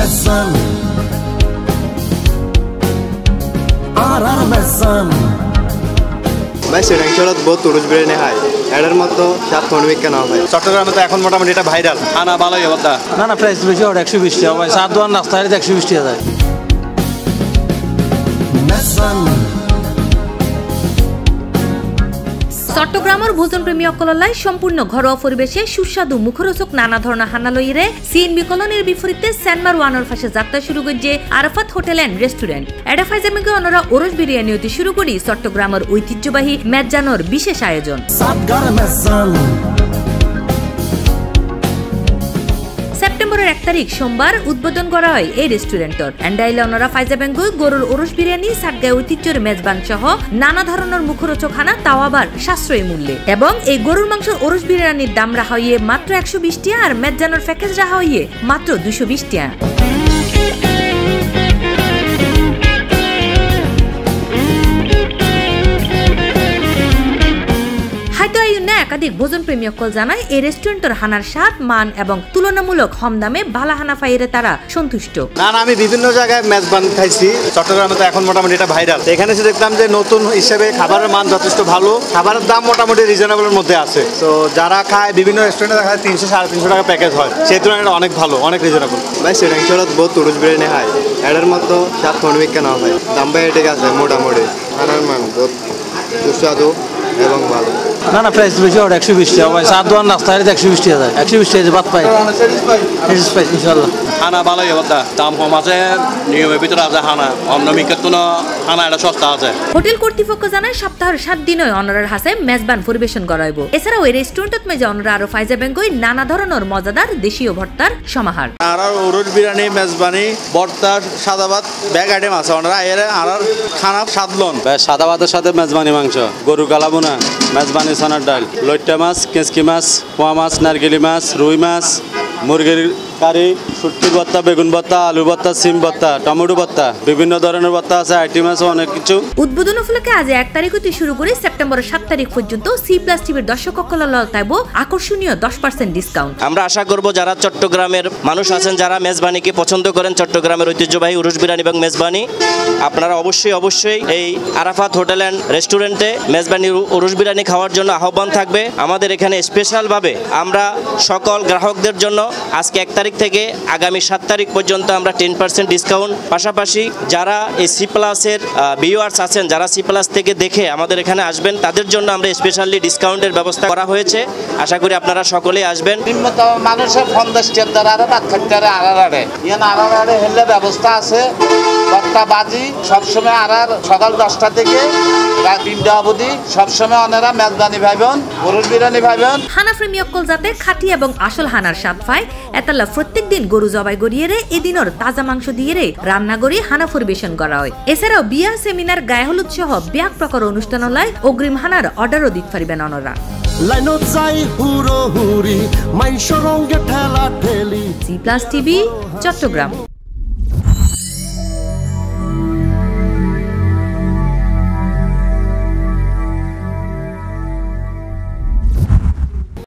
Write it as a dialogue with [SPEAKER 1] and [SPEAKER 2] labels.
[SPEAKER 1] Messan Arar Messan
[SPEAKER 2] ভাই শ্রীরাংচলত বহুত তুরুজ বিরিয়ানি হয় এটার মতো সাত ফোনবিক কেন ভাই চট্টগ্রামে তো এখন মোটামুটি এটা ভাইরাল খানা ভালোই অবদা
[SPEAKER 3] না প্রাইস বেশি ওটা 120 টাকা ভাই সাত দোয়ান নাস্তা হলে 120 টাকা যায়
[SPEAKER 4] চট্টগ্রামের ভোজন প্রেমী অকললাই সম্পূর্ণ ঘরোয়া পরিবেশে সুস্বাদু মুখরোচক নানা ধরনের হানা লইরে সিএনবি কলোনির বিপরীতে সেনমার ওয়ানের পাশে যাত্রা শুরু করছে আরাফাত হোটেল এন্ড রেস্টুরেন্ট এডাফাইজামিকে ওনারা ওরস বিরিয়ানি হতে শুরু করি চট্টগ্রামের ঐতিহ্যবাহী মেজানোর বিশেষ আয়োজন সেপ্টেম্বরের 1 তারিখ সোমবার উদ্বোধন করা হয় এই রেস্টুরেন্টর এন্ডাইলে ওনারা ফাইজাবেঙ্গু গরুর ওরস বিরিয়ানি সাতগাঁয় ঐতিহ্যের মেজবান সহ নানা ধরনের মুখরোচক খানা তাও আবার সাশ্রয়ী মূল্যে এবং এই গরুর মাংসের ওরস বিরিয়ানির দাম রাখা হইয়ে মাত্র 120 টাকা আর মেজানোর প্যাকেজ রাখা হইয়ে মাত্র 220 টাকা একাধিক ভোজন প্রেমী অকল জানায় এই রেস্টুরেন্টের হানার স্বাদ মান এবং তুলনামূলক কম দামে ভালো হানা পাইরে তারা সন্তুষ্ট
[SPEAKER 2] না আমি বিভিন্ন জায়গায় মেজবান খাইছি চট্টগ্রামে তো এখন মোটামুটি এটা ভাইরাল এখানে এসে দেখলাম যে নতুন হিসেবে খাবারের মান যথেষ্ট ভালো খাবারের দাম মোটামুটি রিজনেবলের মধ্যে আছে তো যারা খায় বিভিন্ন রেস্টুরেন্টে দেখা যায় 300-350 টাকা প্যাকেজ হয় সেই তুলনায় এটা অনেক ভালো অনেক রিজনেবল ভাই শ্রীরাংচলত বহুত তুরুজ বিরিয়ানি হয় এটার মতো সাত ফোনবিক কেন ভাই দাম ভাই ঠিক আছে মোটামুটি খানার মান বহুত সুস্বাদু এবং ভালো
[SPEAKER 3] না প্রাইস বেশি ওটা 120 টাকা ভাই সাত দোয়ান নাস্তা হলে 120 টাকা যায় 120 টাকা বাদ পাই ইনশাআল্লাহ
[SPEAKER 5] খানা ভালোই অবদা দাম কম আছে নিয়মের ভিতরে আছে খানা অন্য মিকের তো খানা এটা সস্তা আছে
[SPEAKER 4] হোটেল কর্তৃপক্ষ জানায় সপ্তাহের 7 দিনই অনারার হাসে মেজবান পরিবেশন করা হইব এছাড়াও এই রেস্টুরেন্টত মেজে অনারা আরো ফাইজাবেঙ্গই নানা ধরনের মজাদার দেশীয় ভর্তার সমাহার
[SPEAKER 2] আর ওরস বিরিয়ানি মেজবানি ভর্তা সাদা ভাত ব্যাগ আইটেম আছে অনারা এর আর খানা সাদলন
[SPEAKER 3] সাদা ভাতের সাথে মেজবানি মাংস গরু কালাবোনা মেজবানি সোনার ডাল লইট্টা মাছ কেঁচকি মাছ পোয়া মাছ নারকেলি মাছ রুই মাছ মুরগির কারি শুটকি ভর্তা বেগুন ভর্তা আলু ভর্তা সিম ভর্তা টমেটো ভর্তা বিভিন্ন ধরনের ভর্তা আছে আইটেম আছে অনেক কিছু
[SPEAKER 4] উদ্বোধন উপলক্ষে আজ 1 তারিখ হতে শুরু করে সেপ্টেম্বরের 7 তারিখ পর্যন্ত C+ টিভির দর্শক অকলল তাইব আকর্ষণীয় 10% ডিসকাউন্ট
[SPEAKER 6] আমরা আশা করব যারা চট্টগ্রামের মানুষ আছেন যারা মেজবানিকে পছন্দ করেন চট্টগ্রামের ঐতিহ্যবাহী ওরস বিরিয়ানি এবং মেজবানি আপনারা অবশ্যই এই আরাফাত হোটেল এন্ড রেস্টুরেন্টে মেজবানি ওরস বিরিয়ানি খাওয়ার জন্য আহ্বান থাকবে আমাদের এখানে স্পেশাল ভাবে আমরা সকল গ্রাহকদের জন্য আজকে 1 তারিখ থেকে আগামী 7 তারিখ পর্যন্ত আমরা 10% ডিসকাউন্ট পাশাপাশি যারা এই C+ এর ভিউয়ার্স আছেন যারা C+ থেকে দেখে আমাদের এখানে আসবেন তাদের জন্য আমরা স্পেশালি ডিসকাউন্টের ব্যবস্থা করা হয়েছে আশা করি আপনারা সকলেই আসবেন
[SPEAKER 7] নিম্নতম মানুষের 50 টাকা দ্বারা আর 5 টাকা আড়াআড়ে ইয়ান আড়াআড়ে হেলে ব্যবস্থা আছে ভর্তা বাজি সবসময় আড়ার সকাল 10টা থেকে রাত 3টা অবধি সবসময় ওনারা মেজবানি ভাইবোন গরুর বিরিয়ানি ভাইবোন
[SPEAKER 4] হানা প্রেমী অকল যাতে খাঁটি এবং আসল হানার স্বাদ পায় এতালা প্রত্যেকদিন গরু জবাই করিয়ে এদিনর তাজা মাংস দিয়ে রান্না করে হানা পরিবেশন করা হয় এছাড়াও বিয়া সেমিনার গায়ে হলুদ সহ ব্যাক প্রকার অনুষ্ঠানালয় অগ্রিম হানার অর্ডারও দিতে পারবেন অনরা C+ টিভি চট্টগ্রাম।